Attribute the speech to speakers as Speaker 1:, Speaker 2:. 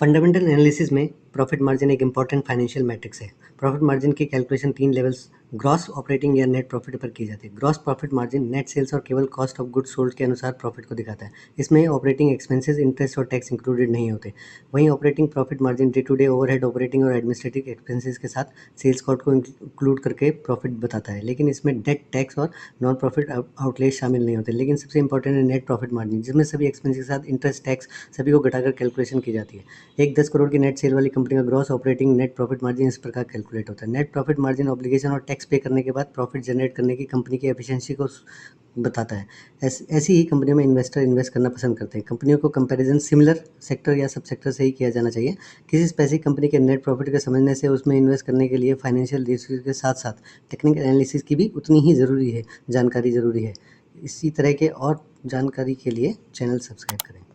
Speaker 1: Fundamental analysis में profit margin एक important financial metrics है। प्रॉफिट मार्जिन की कैलकुलेशन 3 लेवल्स ग्रॉस, ऑपरेटिंग या नेट प्रॉफिट पर की जाती है। Gross profit margin net sales और केवल कॉस्ट ऑफ गुड्स सोल्ड के अनुसार प्रॉफिट को दिखाता है। इसमें ऑपरेटिंग एक्सपेंसेस, इंटरेस्ट और टैक्स इंक्लूडेड नहीं होते। वहीं operating profit margin day to day overhead, operating और एडमिनिस्ट्रेटिव एक्सपेंसेस के साथ सेल्स कॉस्ट को इंक्लूड करके प्रॉफिट बताता है, लेकिन इसमें डेट, टैक्स और नॉन प्रॉफिट आउटलेज शामिल नहीं होते। लेकिन सबसे इंपॉर्टेंट है नेट प्रॉफिट मार्जिन, जिसमें सभी एक्सपेंस के साथ इंटरेस्ट, टैक्स सभी को घटाकर कैलकुलेशन की जाती है। एक 10 करोड़ की नेट सेल वाली कंपनी का gross operating net profit margin इस प्रकार कैलकुलेट होता है। नेट प्रॉफिट मार्जिन ऑब्लिगेशन और टैक्स पे करने के बाद प्रॉफिट जनरेट करने की कंपनी की एफिशिएंसी को बताता है। ऐसी ही कंपनियों में इन्वेस्टर इन्वेस्ट करना पसंद करते हैं। कंपनियों को कंपैरिजन सिमिलर सेक्टर या सब सेक्टर से ही किया जाना चाहिए। किसी स्पेसिफिक कंपनी के नेट प्रॉफिट को समझने से उसमें इन्वेस्ट करने के लिए फाइनेंशियल रिस्क के साथ साथ टेक्निकल एनालिसिस की भी उतनी ही जानकारी ज़रूरी है। इसी तरह के और जानकारी के लिए चैनल सब्सक्राइब करें।